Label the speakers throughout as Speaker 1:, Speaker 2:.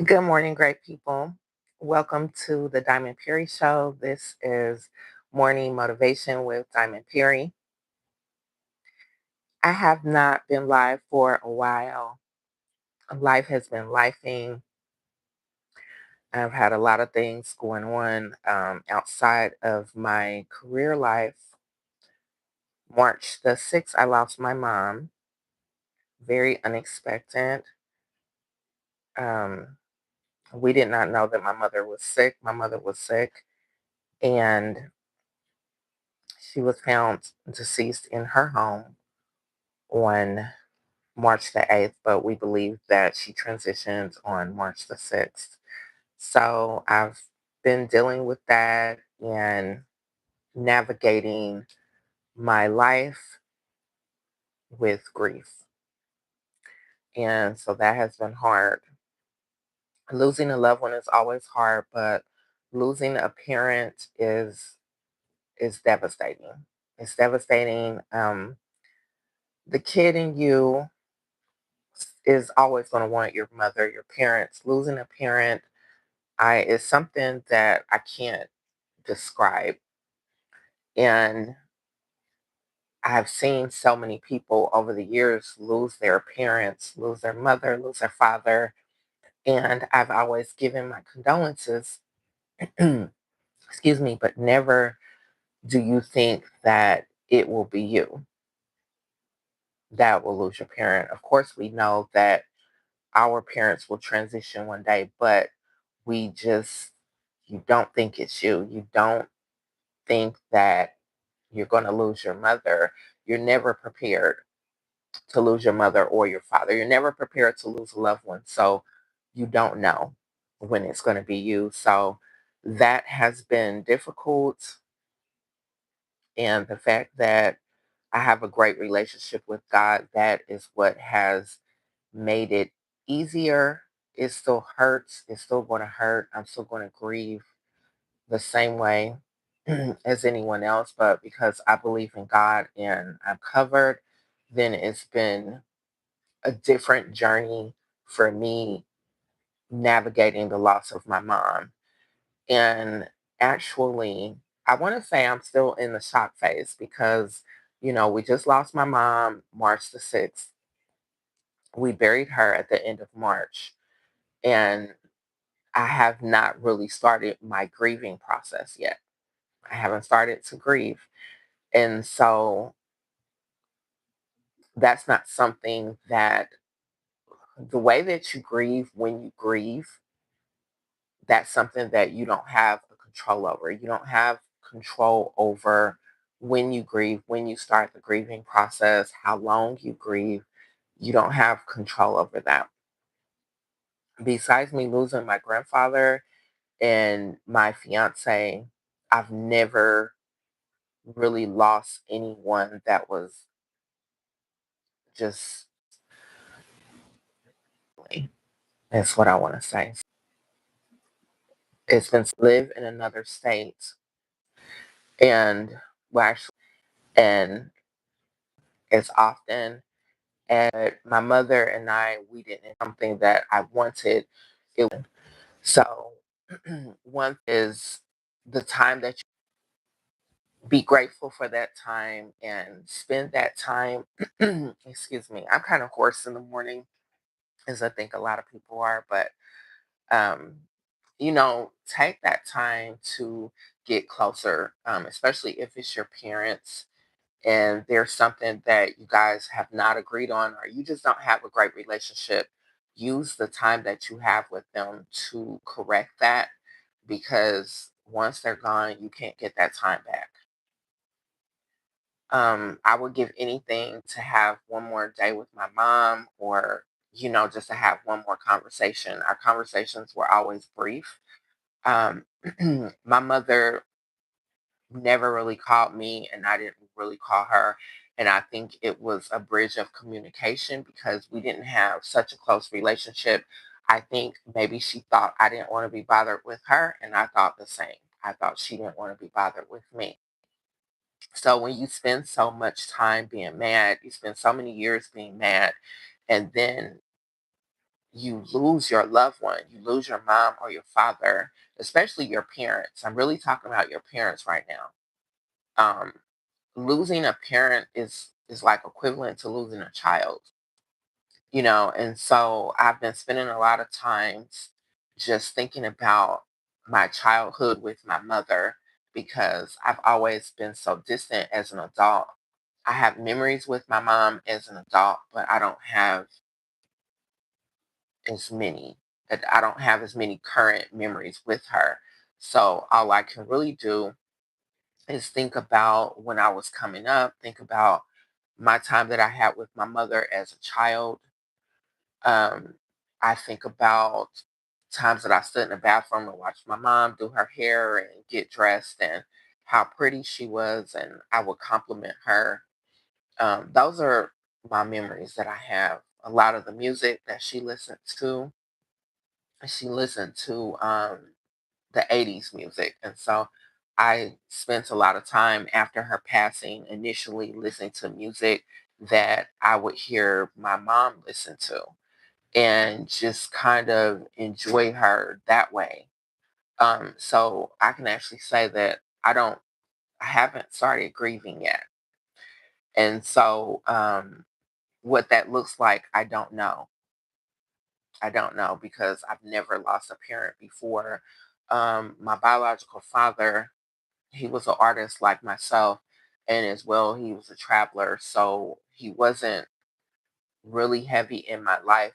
Speaker 1: Good morning, great people. Welcome to the Diamond Perry Show. This is Morning Motivation with Diamond Perry. I have not been live for a while. Life has been lifing. I've had a lot of things going on outside of my career life. March the 6th, I lost my mom. Very unexpected. Um, we did not know that my mother was sick. My mother was sick. And she was found deceased in her home on March the 8th, but we believe that she transitioned on March the 6th. So I've been dealing with that and navigating my life with grief. And so that has been hard. Losing a loved one is always hard, but losing a parent is devastating. It's devastating. The kid in you is always going to want your mother, your parents. Losing a parent, I is something that I can't describe. And I've seen so many people over the years lose their parents, lose their mother, lose their father. And I've always given my condolences, excuse me, but never do you think that it will be you that will lose your parent. Of course, we know that our parents will transition one day, but we just, you don't think it's you. You don't think that you're going to lose your mother. You're never prepared to lose your mother or your father. You're never prepared to lose a loved one. So you don't know when it's going to be you. So that has been difficult. And the fact that I have a great relationship with God, that is what has made it easier. It still hurts. It's still going to hurt. I'm still going to grieve the same way as anyone else, but because I believe in God and I'm covered, then it's been a different journey for me navigating the loss of my mom. And actually, I want to say I'm still in the shock phase because, we just lost my mom March the 6th. We buried her at the end of March. And I have not really started my grieving process yet. I haven't started to grieve. And so that's not something that the way that you grieve when you grieve, that's something that you don't have a control over. You don't have control over when you grieve, when you start the grieving process, how long you grieve. You don't have control over that. Besides me losing my grandfather and my fiance, I've never really lost anyone that was just, that's what I want to say. It's been live in another state and well, actually, and as often as my mother and I, we didn't something that I wanted. It so one is the time that you be grateful for that time and spend that time. Excuse me, I'm kind of hoarse in the morning, as I think a lot of people are, but um, take that time to get closer, especially if it's your parents and there's something that you guys have not agreed on or you just don't have a great relationship. Use the time that you have with them to correct that because once they're gone, you can't get that time back. I would give anything to have one more day with my mom or, just to have one more conversation. Our conversations were always brief. Um, my mother never really called me and I didn't really call her. And I think it was a bridge of communication because we didn't have such a close relationship. I think maybe she thought I didn't want to be bothered with her, and I thought the same. I thought she didn't want to be bothered with me. So when you spend so much time being mad, you spend so many years being mad, and then you lose your loved one, you lose your mom or your father, especially your parents. I'm really talking about your parents right now. Um, Losing a parent is like equivalent to losing a child, and so I've been spending a lot of times just thinking about my childhood with my mother because I've always been so distant as an adult. I have memories with my mom as an adult, but I don't have as many. I don't have as many current memories with her. So all I can really do is think about when I was coming up, think about my time that I had with my mother as a child. Um, I think about times that I stood in the bathroom and watched my mom do her hair and get dressed and how pretty she was, and I would compliment her. Those are my memories that I have. A lot of the music that she listened to the 80s music. And so I spent a lot of time after her passing initially listening to music that I would hear my mom listen to and just kind of enjoy her that way. So I can actually say that I haven't started grieving yet. And so what that looks like, I don't know. I don't know because I've never lost a parent before. My biological father, he was an artist like myself, and as well, he was a traveler. So he wasn't really heavy in my life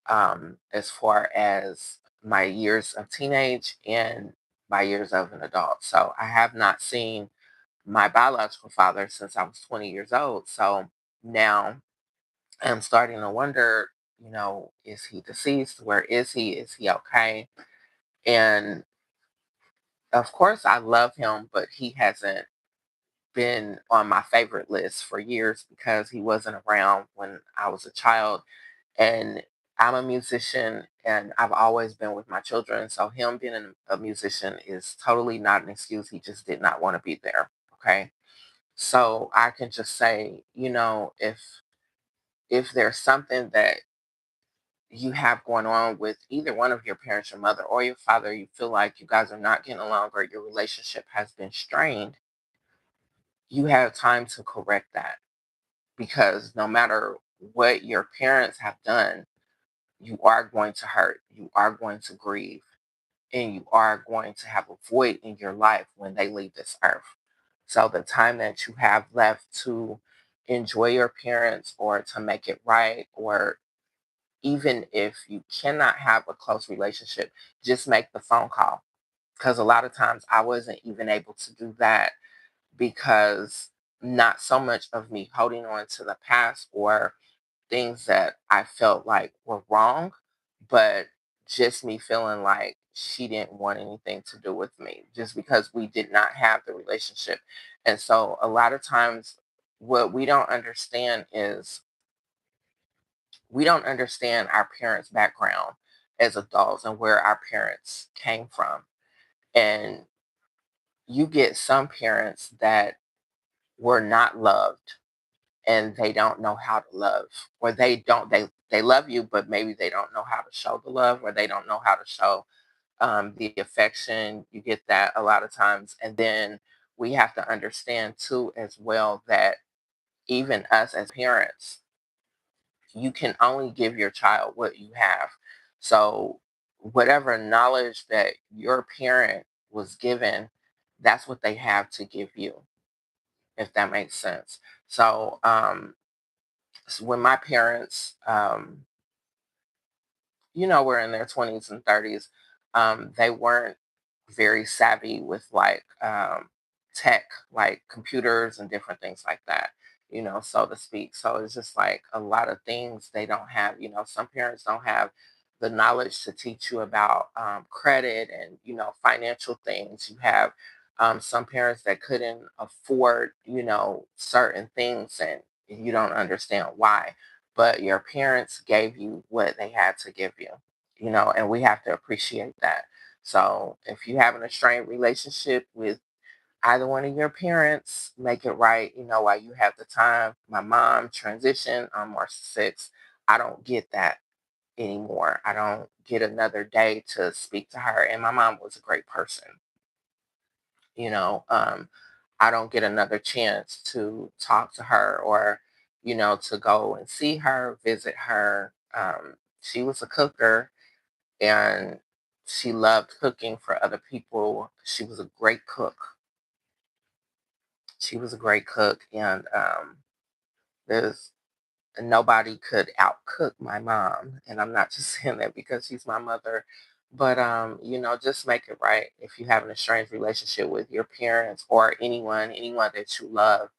Speaker 1: as far as my years of teenage and my years of an adult. So I have not seen my biological father since I was 20 years old. So now I'm starting to wonder, is he deceased? Where is he? Is he okay? And of course, I love him, but he hasn't been on my favorite list for years because he wasn't around when I was a child. And I'm a musician and I've always been with my children. So him being a musician is totally not an excuse. He just did not want to be there. Okay. So I can just say, if there's something that you have going on with either one of your parents, your mother or your father, you feel like you guys are not getting along or your relationship has been strained, you have time to correct that because no matter what your parents have done, you are going to hurt, you are going to grieve, and you are going to have a void in your life when they leave this earth. So the time that you have left to enjoy your parents or to make it right, or even if you cannot have a close relationship, just make the phone call. Because a lot of times I wasn't even able to do that because not so much of me holding on to the past or things that I felt like were wrong, but just me feeling like she didn't want anything to do with me just because we did not have the relationship. And so a lot of times, what we don't understand is we don't understand our parents' background as adults and where our parents came from. And you get some parents that were not loved and they don't know how to love, or they love you but maybe they don't know how to show the love, or they don't know how to show the affection. You get that a lot of times. And then we have to understand too as well that even us as parents, you can only give your child what you have. So whatever knowledge that your parent was given, that's what they have to give you, if that makes sense. So when my parents, were in their 20s and 30s, they weren't very savvy with like tech, like computers and different things like that, so to speak. So it's just like a lot of things they don't have. Some parents don't have the knowledge to teach you about credit and, financial things. You have some parents that couldn't afford, certain things, and you don't understand why, but your parents gave you what they had to give you, and we have to appreciate that. So if you have a strained relationship with either one of your parents, make it right, while you have the time. My mom transitioned on March 6th. I don't get that. anymore. I don't get another day to speak to her. And my mom was a great person. You know, I don't get another chance to talk to her or, to go and see her, visit her. She was a cooker and she loved cooking for other people. She was a great cook. She was a great cook. And there's nobody could outcook my mom. And I'm not just saying that because she's my mother, but just make it right. If you're having a strange relationship with your parents or anyone that you love,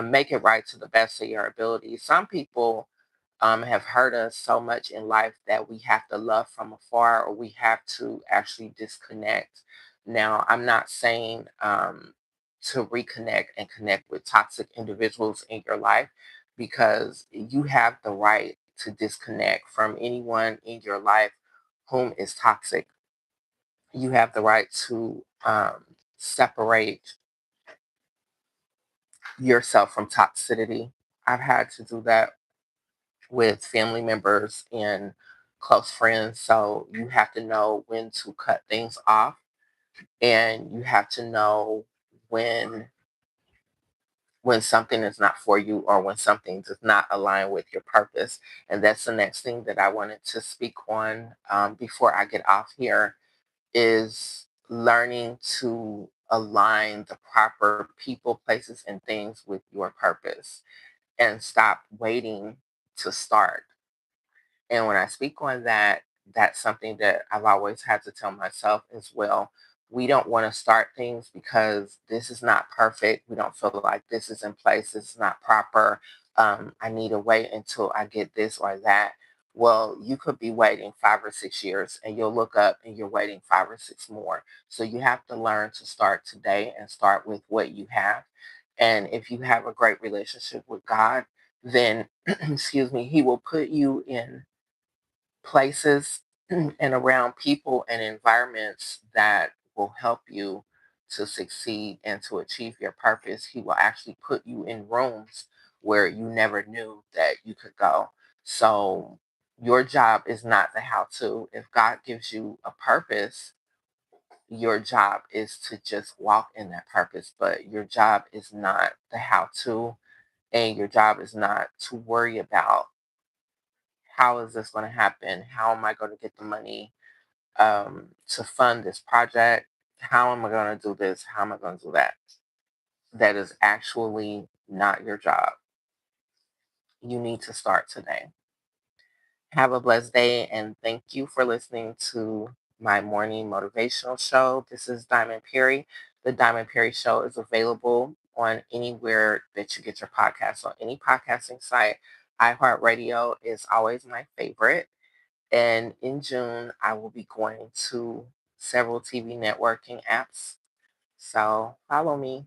Speaker 1: make it right to the best of your ability. Some people have hurt us so much in life that we have to love from afar or we have to actually disconnect. Now, I'm not saying to reconnect and connect with toxic individuals in your life, because you have the right to disconnect from anyone in your life whom is toxic. You have the right to separate yourself from toxicity. I've had to do that with family members and close friends. So you have to know when to cut things off, and you have to know when when something is not for you or when something does not align with your purpose. And that's the next thing that I wanted to speak on before I get off here is learning to align the proper people, places, and things with your purpose and stop waiting to start. And when I speak on that, that's something that I've always had to tell myself as well. We don't want to start things because this is not perfect. We don't feel like this is in place. This is not proper. I need to wait until I get this or that. Well, you could be waiting 5 or 6 years and you'll look up and you're waiting 5 or 6 more. So you have to learn to start today and start with what you have. And if you have a great relationship with God, then, excuse me, He will put you in places and around people and environments that will help you to succeed and to achieve your purpose. He will actually put you in rooms where you never knew that you could go. So your job is not the how to. If God gives you a purpose, your job is to just walk in that purpose, but your job is not the how to, and your job is not to worry about how is this going to happen? How am I going to get the money to fund this project? How am I going to do this? How am I going to do that? That is actually not your job. You need to start today. Have a blessed day, and thank you for listening to my morning motivational show. This is Diamond Perry. The Diamond Perry Show is available on anywhere that you get your podcasts, on any podcasting site. iHeartRadio is always my favorite. And in June, I will be going to several TV networking apps. So follow me.